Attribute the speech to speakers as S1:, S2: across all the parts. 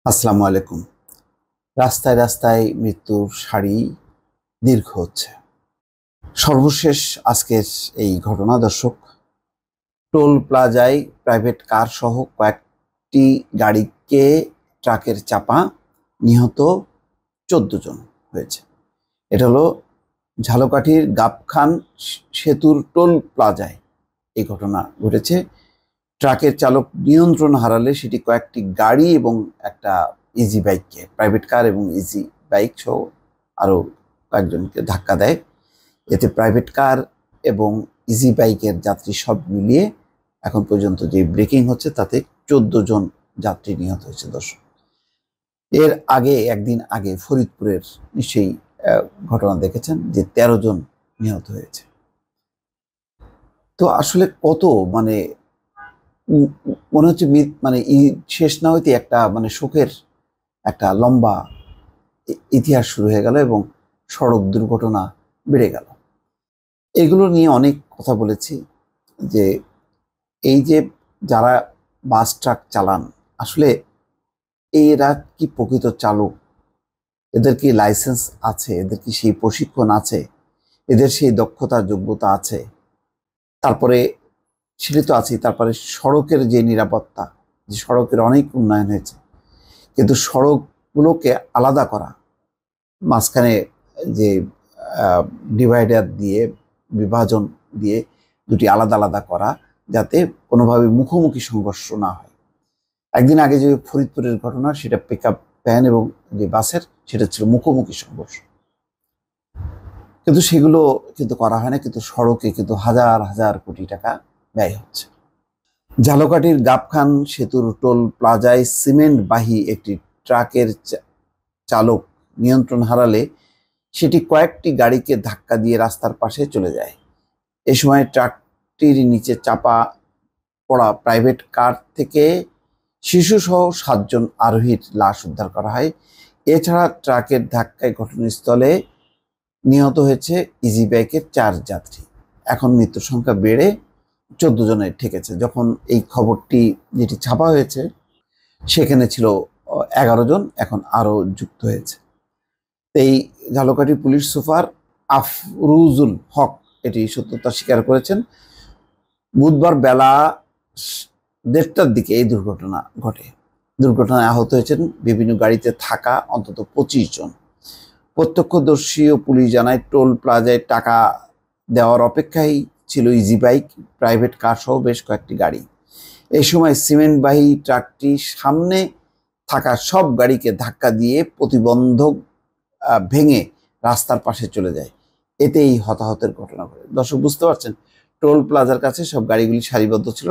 S1: আসসালামু আলাইকুম। রাস্তায় রাস্তায় মৃত্যুর সারি দীর্ঘ হচ্ছে। সর্বশেষ আজকের এই ঘটনা দর্শক, টোল প্লাজায় প্রাইভেট কার সহ কয়েকটি গাড়িকে ট্রাকের চাপা নিহত 14 জন হয়েছে। এটা হলো ঝালকাঠির গাবখান সেতুর টোল প্লাজায় এই ঘটনা ঘটেছে। ট্রাকের চালক নিয়ন্ত্রণ হারালে সেটি কয়েকটি গাড়ি এবং একটা ইজি বাইককে, প্রাইভেট কার এবং ইজি বাইক সহ আরও কয়েকজনকে ধাক্কা দেয়। এতে প্রাইভেট কার এবং ইজি বাইকের যাত্রী সব মিলিয়ে এখন পর্যন্ত যে ব্রেকিং হচ্ছে তাতে 14 জন যাত্রী নিহত হয়েছে দর্শক। এর আগে একদিন আগে ফরিদপুরের নিশ্চয়ই ঘটনা দেখেছেন যে 13 জন নিহত হয়েছে। তো আসলে কত মানে মনে হচ্ছে মানে শেষ না হইতে একটা মানে শোকের একটা লম্বা ইতিহাস শুরু হয়ে গেল এবং সড়ক দুর্ঘটনা বেড়ে গেল। এগুলো নিয়ে অনেক কথা বলেছি যে এই যে যারা বাস ট্রাক চালান, আসলে এরা কি প্রকৃত চালক? এদের কি লাইসেন্স আছে? এদের কি সেই প্রশিক্ষণ আছে? এদের সেই দক্ষতা যোগ্যতা আছে? তারপরে সেটা তো আছেই। তারপরে সড়কের যে নিরাপত্তা, যে সড়কের অনেক উন্নয়ন হয়েছে, কিন্তু সড়কগুলোকে আলাদা করা, মাঝখানে যে ডিভাইডার দিয়ে বিভাজন দিয়ে দুটি আলাদা আলাদা করা, যাতে কোনোভাবে মুখোমুখি সংঘর্ষ না হয়। একদিন আগে যে ফরিদপুরের ঘটনা, সেটা পিকআপ ভ্যান এবং যে বাসের, সেটা ছিল মুখোমুখি সংঘর্ষ, কিন্তু সেগুলো কিন্তু করা হয় না। কিন্তু সড়কে কিন্তু হাজার হাজার কোটি টাকা ব্যয় হচ্ছে। ঝালকাঠির গাবখান সেতুর টোল প্লাজায় সিমেন্টবাহী একটি ট্রাকের চালক নিয়ন্ত্রণ হারালে সেটি কয়েকটি গাড়িকে ধাক্কা দিয়ে রাস্তার পাশে চলে যায়। এ সময় ট্রাকটির নিচে চাপা পড়া প্রাইভেট কার থেকে শিশুসহ 7 জন আরোহীর লাশ উদ্ধার করা হয়। এছাড়া ট্রাকের ধাক্কায় ঘটনাস্থলে নিহত হয়েছে ইজি বাইকের 4 যাত্রী। এখন মৃত্যুর সংখ্যা বেড়ে 14 জনে ঠেকেছে। যখন এই খবরটি যেটি ছাপা হয়েছে সেখানে ছিল 11 জন, এখন আরও যুক্ত হয়েছে। এই ঝালকাঠি পুলিশ সুপার আফরুজুল হক এটি সত্যতা স্বীকার করেছেন। বুধবার বেলা 1:30টার দিকে এই দুর্ঘটনা ঘটে। দুর্ঘটনায় আহত হয়েছেন বিভিন্ন গাড়িতে থাকা অন্তত 25 জন। প্রত্যক্ষদর্শী ও পুলিশ জানায়, টোল প্লাজায় টাকা দেওয়ার অপেক্ষায় ছিল ইজি বাইক, প্রাইভেট কার সহ বেশ কয়েকটি গাড়ি। এই সময় সিমেন্টবাহী ট্রাকটি সামনে থাকা সব গাড়িকে ধাক্কা দিয়ে প্রতিবন্ধক ভেঙে রাস্তার পাশে চলে যায়। এতেই হতাহতের ঘটনা ঘটে। দর্শক বুঝতে পারছেন, টোল প্লাজার কাছে সব গাড়িগুলি সারিবদ্ধ ছিল,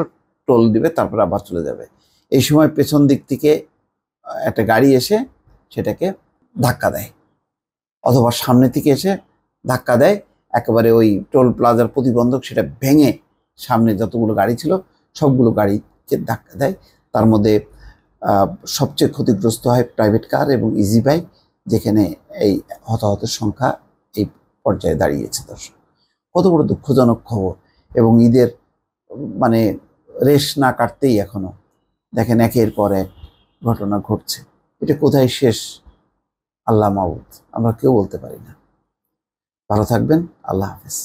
S1: টোল দিবে তারপর আবার চলে যাবে। এই সময় পেছন দিক থেকে একটা গাড়ি এসে সেটাকে ধাক্কা দেয়, অথবা সামনে থেকে এসে ধাক্কা দেয়। একেবারে ওই টোল প্লাজার প্রতিবন্ধক সেটা ভেঙে সামনে যতগুলো গাড়ি ছিল সবগুলো গাড়িকে ধাক্কা দেয়। তার মধ্যে সবচেয়ে ক্ষতিগ্রস্ত হয় প্রাইভেট কার এবং ইজি বাইক, যেখানে এই হতাহতের সংখ্যা এই পর্যায়ে দাঁড়িয়েছে। দর্শক, কত বড় দুঃখজনক খবর। এবং ঈদের মানে রেশ না কাটতেই এখনো দেখেন একের পর এক ঘটনা ঘটছে। এটা কোথায় শেষ আল্লাহ মাবুদ, আমরা কেউ বলতে পারি না। ভালো থাকবেন। আল্লাহ হাফেজ।